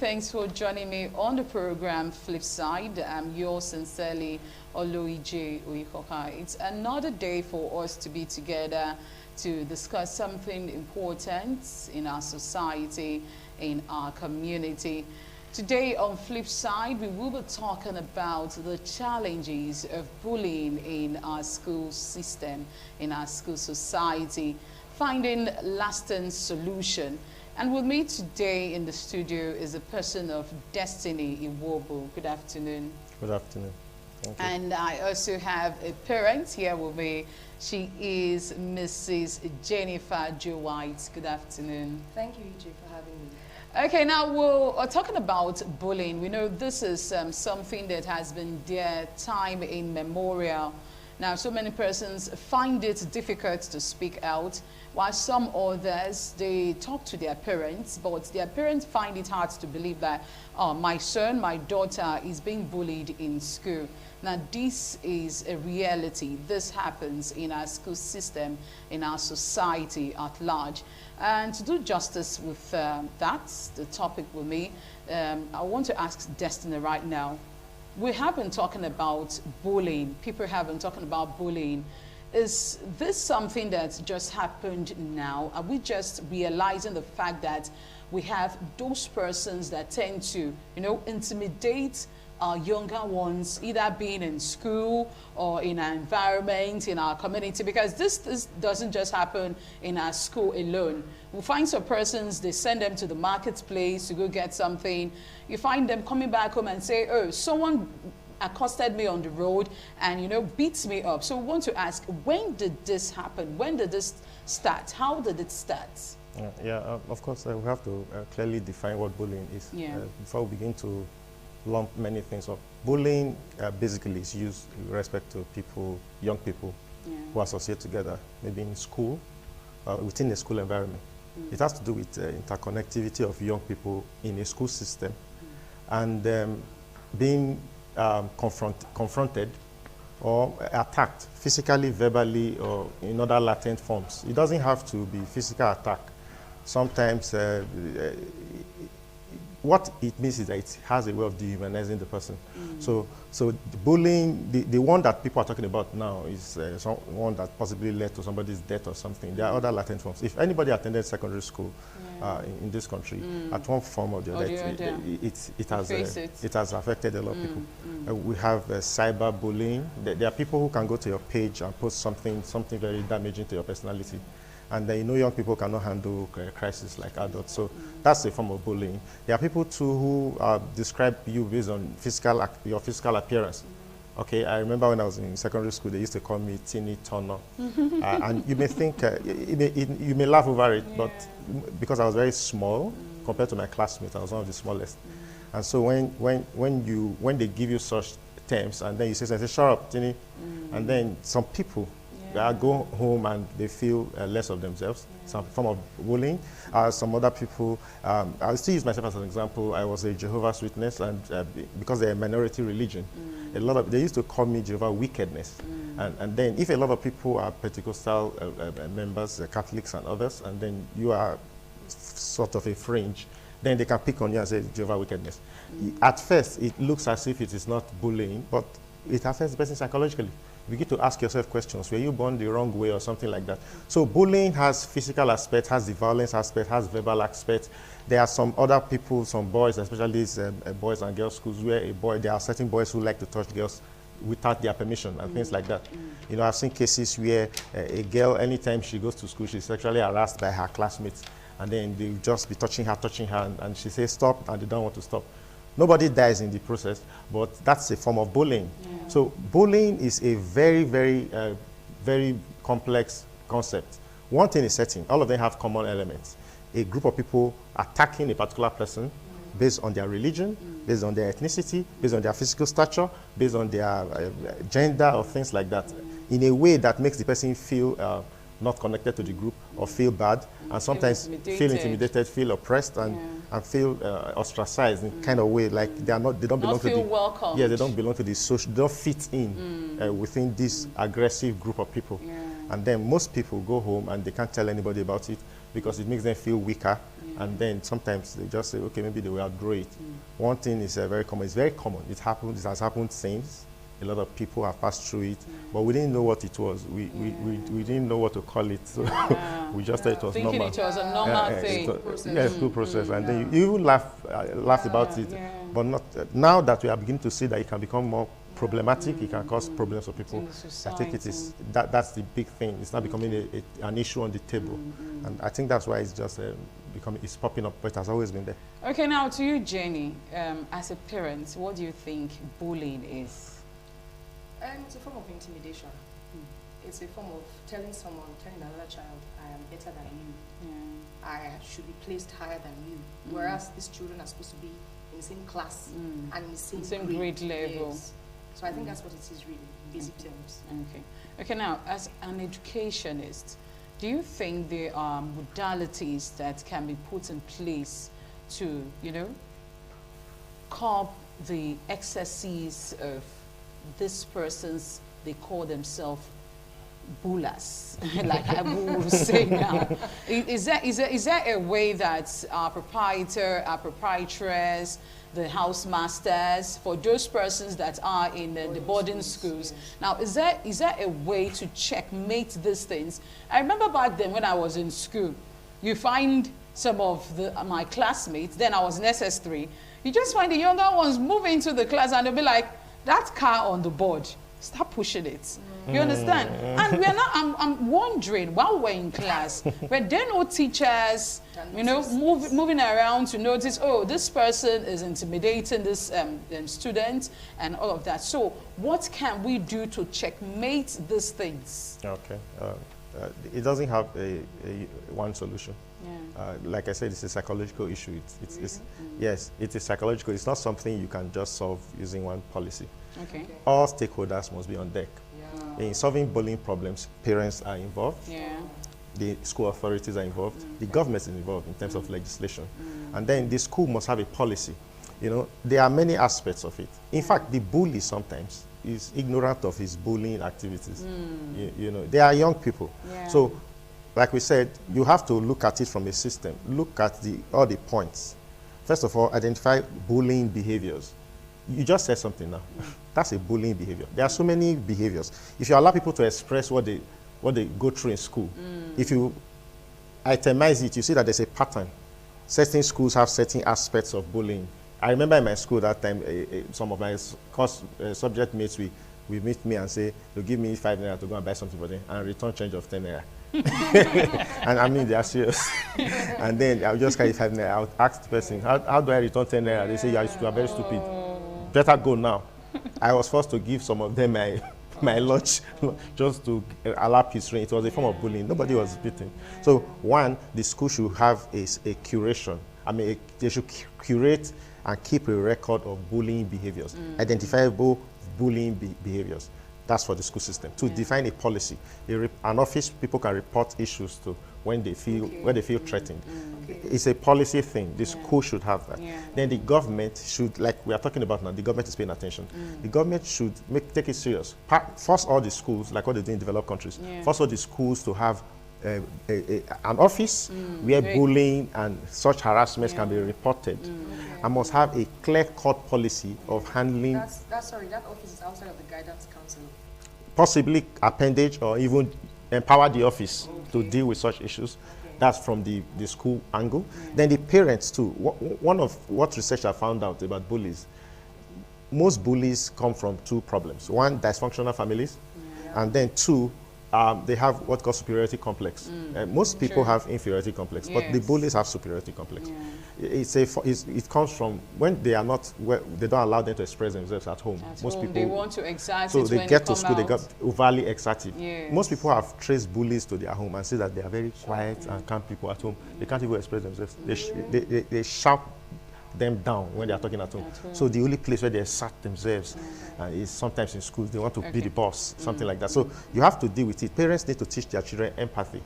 thanks for joining me on the program Flipside. I'm yours sincerely, Oloije Oikoka. It's another day for us to be together to discuss something important in our society, in our community. Today on Flipside, we will be talking about the challenges of bullying in our school system, in our school society, finding lasting solution. And with me today in the studio is a person of Destiny Iwobo. Good afternoon. Good afternoon. Thank you. And I also have a parent here with me. She is Mrs. Jennifer Joe White. Good afternoon. Thank you, EJ, for having me. Okay, now we're talking about bullying. We know this is something that has been there time immemorial. Now, so many persons find it difficult to speak out, while some others, they talk to their parents, but their parents find it hard to believe that, oh, my son, my daughter is being bullied in school. Now, this is a reality. This happens in our school system, in our society at large. And to do justice with that, the topic with me, I want to ask Destiny right now. We have been talking about bullying. People have been talking about bullying. Is this something that just happened now? Are we just realizing the fact that we have those persons that tend to, intimidate our younger ones, either being in school or in our environment, in our community? Because this doesn't just happen in our school alone. We find some persons, they send them to the marketplace to go get something. You find them coming back home and say, oh, someone accosted me on the road and, beats me up. So we want to ask, when did this happen? When did this start? How did it start? Of course, we have to clearly define what bullying is before we begin to lump many things up. Bullying basically is used with respect to people, young people who associate together, maybe in school, within a school environment. It has to do with interconnectivity of young people in a school system and being confronted or attacked physically, verbally, or in other latent forms. It doesn't have to be physical attack. Sometimes what it means is that it has a way of dehumanizing the person. So the bullying, the one that people are talking about now is one that possibly led to somebody's death or something. There are other latent forms. If anybody attended secondary school in this country, at one form or the other, it has affected a lot of people. We have cyber bullying. There are people who can go to your page and post something very damaging to your personality. And then young people cannot handle crisis like adults. So that's a form of bullying. There are people too who describe you based on your physical appearance. Okay, I remember when I was in secondary school, they used to call me Teeny Turner. And you may think, you may laugh over it, but because I was very small compared to my classmates, I was one of the smallest. And so when they give you such terms, and then you say, shut up, Teeny, and then some people, they go home and they feel less of themselves, some form of bullying. Some other people, I'll still use myself as an example. I was a Jehovah's Witness, and because they're a minority religion, they used to call me Jehovah Wickedness. And then if a lot of people are Pentecostal members, Catholics and others, and then you are sort of a fringe, then they can pick on you and say Jehovah Wickedness. At first, it looks as if it is not bullying, but it affects the person psychologically. You begin to ask yourself questions. Were you born the wrong way or something like that? So bullying has physical aspect, has the violence aspect, has verbal aspect. There are some other people, some boys, especially these boys and girls schools, where there are certain boys who like to touch girls without their permission and things like that. I've seen cases where a girl, anytime she goes to school, she's sexually harassed by her classmates. And then they'll just be touching her, and she says stop, and they don't want to stop. Nobody dies in the process, but that's a form of bullying. So bullying is a very, very, very complex concept. One thing is certain, all of them have common elements. A group of people attacking a particular person based on their religion, based on their ethnicity, based on their physical stature, based on their gender or things like that, in a way that makes the person feel not connected to the group or feel bad, and sometimes feel intimidated, feel oppressed, and feel ostracized in kind of way, like they don't belong to the welcome. They don't belong to the social, they don't fit in within this aggressive group of people. And then most people go home and they can't tell anybody about it because it makes them feel weaker. And then sometimes they just say, okay, maybe they will outgrow it. One thing is very common. It's very common. It has happened since. A lot of people have passed through it, but we didn't know what it was. We didn't know what to call it. So we just thought it was Thinking normal. it was a normal thing. School process. And then you even laughed about it. But not now that we are beginning to see that it can become more problematic, it can cause problems for people. I think it is that's the big thing. It's not becoming an issue on the table, and I think that's why it's just it's popping up, but it has always been there. Okay, now to you, Jenny, as a parent, what do you think bullying is? It's a form of intimidation. It's a form of telling another child, I am better than you. I should be placed higher than you. Whereas these children are supposed to be in the same class and in the same grade level. Yes. So I think that's what it is really, in basic terms. Okay. Okay, now, as an educationist, do you think there are modalities that can be put in place to, curb the excesses of this person's, they call themselves bullers, like I will say now. Is there a way that our proprietor, our proprietress, the housemasters, for those persons that are in the boarding schools, now is there a way to checkmate these things? I remember back then when I was in school, you find some of my classmates, then I was in SS3, you just find the younger ones move into the class and they'll be like, that car on the board, stop pushing it. You understand? And we're not, I'm wondering, while we're in class, were there no teachers, moving around to notice, oh, this person is intimidating this student and all of that. So what can we do to checkmate these things? Okay. It doesn't have a one solution. Like I said, it's a psychological issue. Yes, it is psychological. It's not something you can just solve using one policy. Okay. All stakeholders must be on deck. In solving bullying problems, parents are involved. The school authorities are involved. The government is involved in terms of legislation. And then the school must have a policy. There are many aspects of it. In fact, the bully sometimes is ignorant of his bullying activities. They are young people. So, like we said, you have to look at it from a system. Look at all the points. First of all, identify bullying behaviors. You just said something now. That's a bullying behavior. There are so many behaviors. If you allow people to express what they go through in school, if you itemize it, you see that there's a pattern. Certain schools have certain aspects of bullying. I remember in my school that time, some of my subject mates, we meet me and say, they'll give me 5 naira to go and buy something for them and return change of 10 naira. And I mean, they are serious. And then I'll just carry 5 naira. I'll ask the person, how do I return 10 naira? They say, you are very stupid. Better go now. I was forced to give some of them my lunch just to allow peace reign. It was a form of bullying. Nobody was beaten. So one, the school should have a curation. I mean, they should curate and keep a record of bullying behaviors, identifiable bullying behaviors. That's for the school system. To define a policy, an office people can report issues to when they feel threatened. It's a policy thing. The school should have that. Then the government should, like we are talking about now, the government is paying attention. The government should take it serious. Force all the schools, like what they do in developed countries, force all the schools to have an office where bullying and such harassments can be reported. And must have a clear-cut policy of handling. That office is outside of the guidance council. Possibly appendage or even empower the office to deal with such issues. That's from the school angle. Then the parents too. One of what research I found out about bullies, most bullies come from two problems. One, dysfunctional families, and then two, they have what called superiority complex. Most people have inferiority complex, but the bullies have superiority complex. It comes from when they are not, they don't allow them to express themselves at home. Most people, they want to exert so it they when get they to school, out. they get overly exertive. Most people have traced bullies to their home and say that they are very quiet and calm people at home. They can't even express themselves. They shout them down when they are talking at home. So the only place where they assert themselves is sometimes in schools. They want to be the boss, something like that. So you have to deal with it. Parents need to teach their children empathy.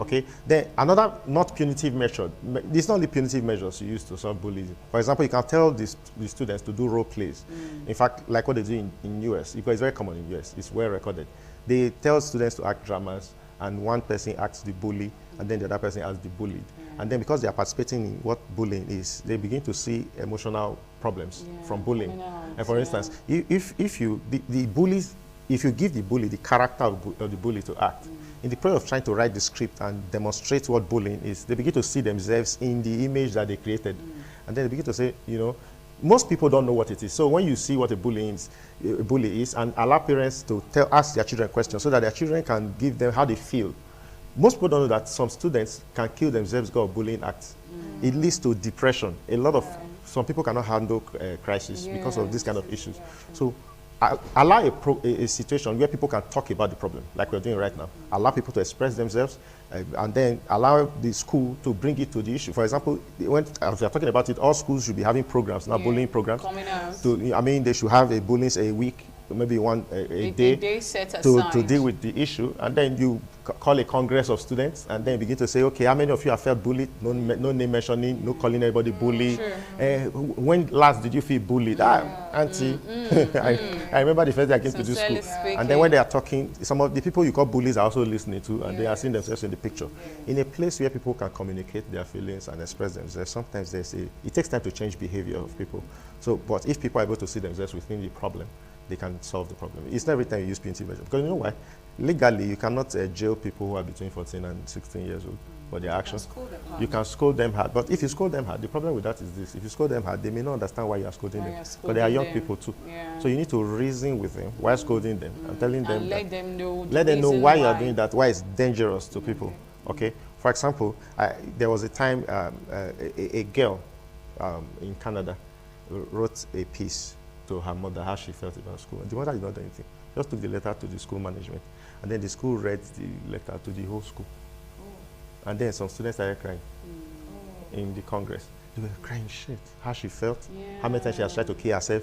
Okay. Then another not punitive measure. It's not only punitive measures you use to solve bullying. For example, you can tell the students to do role plays. In fact, like what they do in US, because it's very common in US. It's well recorded. They tell students to act dramas, and one person acts the bully, and then the other person acts the bullied. And then because they are participating in what bullying is, they begin to see emotional problems from bullying. And for instance, if you, the bullies, if you give the bully the character of the bully to act, in the process of trying to write the script and demonstrate what bullying is, they begin to see themselves in the image that they created. And then they begin to say, you know, most people don't know what it is. So when you see what a bully is and allow parents to ask their children questions so that their children can give them how they feel. Most people don't know that some students can kill themselves because of bullying acts. It leads to depression. A lot of, some people cannot handle crisis because of this kind of issues. So allow a situation where people can talk about the problem, like we're doing right now. Allow people to express themselves, and then allow the school to bring it to the issue. For example, as we are talking about it, all schools should be having programs, now bullying programs. Coming out. I mean, they should have a bullying a week, maybe a day set to deal with the issue, and then you call a congress of students and then begin to say, okay, how many of you have felt bullied? No name mentioning, no calling anybody bully. When last did you feel bullied? Auntie, I remember the first day I came to this school. And then when they are talking, some of the people you call bullies are also listening to, and they are seeing themselves in the picture. In a place where people can communicate their feelings and express themselves, sometimes it takes time to change behavior of people. So, but if people are able to see themselves within the problem, they can solve the problem. It's not every time you use punitive measure. Because you know why? Legally, you cannot jail people who are between 14 and 16 years old for their actions. You can scold them hard. But if you scold them hard, the problem with that is this. If you scold them hard, they may not understand why you are scolding them. Because they are young people too. So you need to reason with them while scolding them and telling them let them know why you are doing that, why it's dangerous to people. Okay? For example, there was a time a girl in Canada wrote a piece to her mother how she felt about school. And the mother did not do anything. Just took the letter to the school management. And then the school read the letter to the whole school. And then some students started crying in the Congress. They were crying shit, how she felt, how many times she has tried to kill herself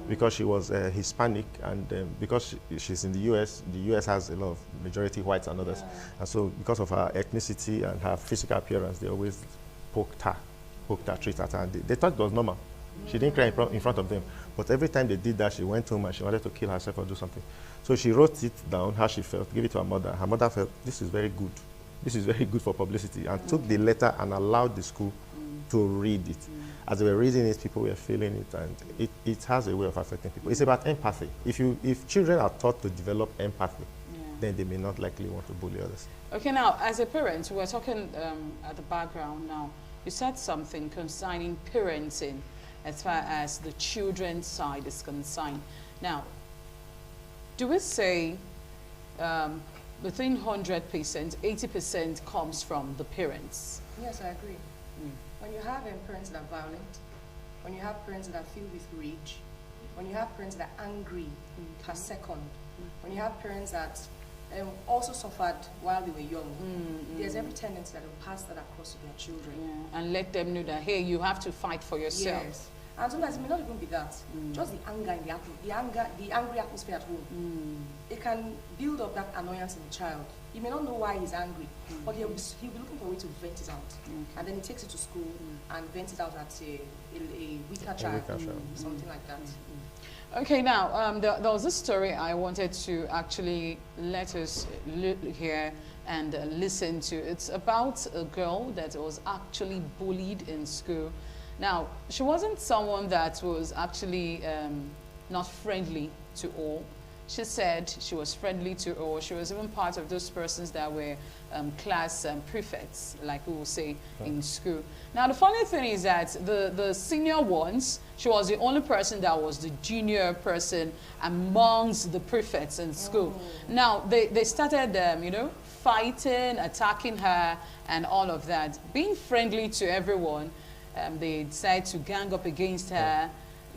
because she was Hispanic, and because she's in the US has a lot of majority whites and others. And so because of her ethnicity and her physical appearance, they always poked her, treated her, and they thought it was normal. She didn't cry in front of them. But every time they did that, she went home and she wanted to kill herself or do something. So she wrote it down, how she felt, gave it to her mother. Her mother felt, this is very good. This is very good for publicity, and took the letter and allowed the school to read it. As they were reading it, people were feeling it, and it has a way of affecting people. It's about empathy. If children are taught to develop empathy, then they may not likely want to bully others. Okay, now, as a parent, we're talking at the background now. You said something concerning parenting as far as the children's side is concerned. Now, do we say within 100%, 80% comes from the parents? Yes, I agree. When you have parents that are violent, when you have parents that are filled with rage, when you have parents that are angry per second, when you have parents that also suffered while they were young, there's every tendency that will pass that across to their children. And let them know that, hey, you have to fight for yourself. Yes. And sometimes it may not even be that. Just the anger in the angry atmosphere at home. It can build up that annoyance in the child. He may not know why he's angry, but he'll be looking for a way to vent it out. And then he takes it to school and vents it out at a weaker child, something like that. Okay, now, there was this story I wanted to actually let us hear and listen to. It's about a girl that was actually bullied in school. Now, she wasn't someone that was actually not friendly to all. She said she was friendly to all. She was even part of those persons that were class prefects, like we will say in school. Now, the funny thing is that the senior ones, she was the only person that was the junior person amongst the prefects in school. Now, they started, fighting, attacking her, and all of that. Being friendly to everyone, they decided to gang up against her,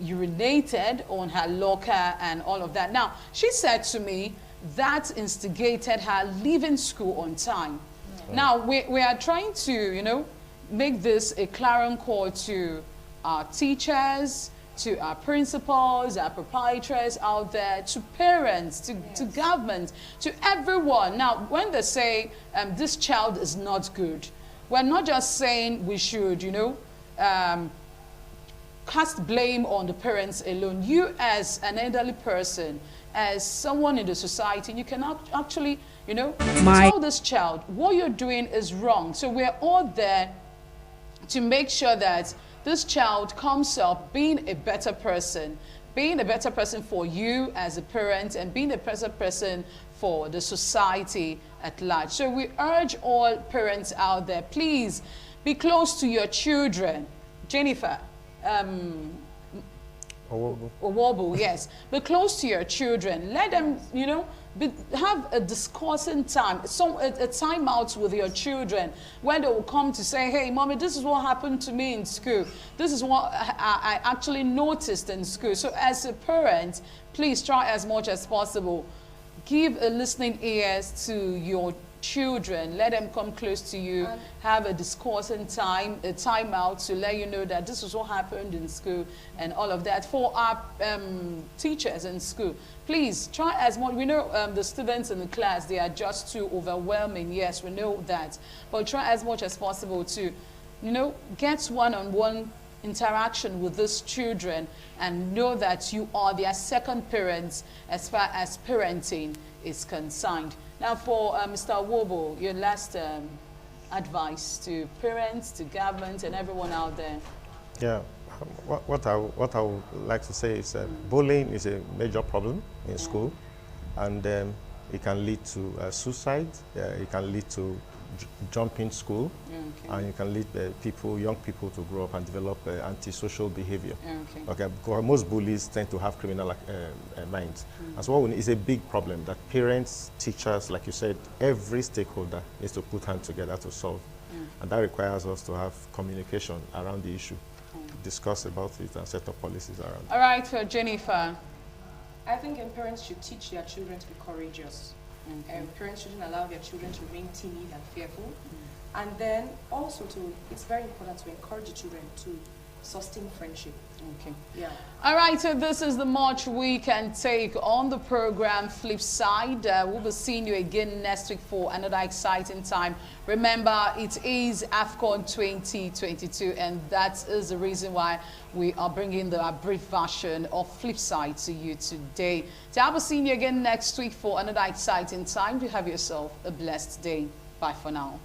urinated on her locker and all of that. Now, she said to me that instigated her leaving school on time. Now, we are trying to, make this a clarion call to our teachers, to our principals, our proprietors out there, to parents, to government, to everyone. Now, when they say this child is not good, we're not just saying we should, cast blame on the parents alone. You as an elderly person, as someone in the society, you cannot actually, tell this child what you're doing is wrong. So we're all there to make sure that this child comes up being a better person for you as a parent, and being a better person for the society at large. So we urge all parents out there, please be close to your children. Jennifer, Owobu, yes. Be close to your children. Let them, you know, have a discussing time, a time out with your children, where they will come to say, hey, mommy, this is what happened to me in school. This is what I actually noticed in school. So as a parent, please try as much as possible. Give a listening ears to your children. Let them come close to you. Have a discoursing time, a time out to let you know that this is what happened in school and all of that. For our teachers in school, please try as much. We know the students in the class, they are just too overwhelming. Yes, we know that. But try as much as possible to, you know, get one-on-one interaction with these children and know that you are their second parents as far as parenting is concerned. Now for Mr. Wobo, your last advice to parents, to government and everyone out there. Yeah, what I would like to say is bullying is a major problem in school, and it can lead to suicide, it can lead to jumping school, and it can lead young people to grow up and develop antisocial behavior. Okay, because most bullies tend to have criminal minds. And so it's a big problem that parents, teachers, like you said, every stakeholder needs to put hands together to solve. And that requires us to have communication around the issue, discuss about it and set up policies around it. All right, for Jennifer. I think parents should teach their children to be courageous. Parents shouldn't allow their children to remain timid and fearful. And then also it's very important to encourage the children to sustain friendship. Okay. Yeah. All right, so this is the much we can take on the program Flipside. We'll be seeing you again next week for another exciting time. Remember, it is AFCON 2022, and that is the reason why we are bringing the brief version of Flipside to you today. So I'll be seeing you again next week for another exciting time. You have yourself a blessed day. Bye for now.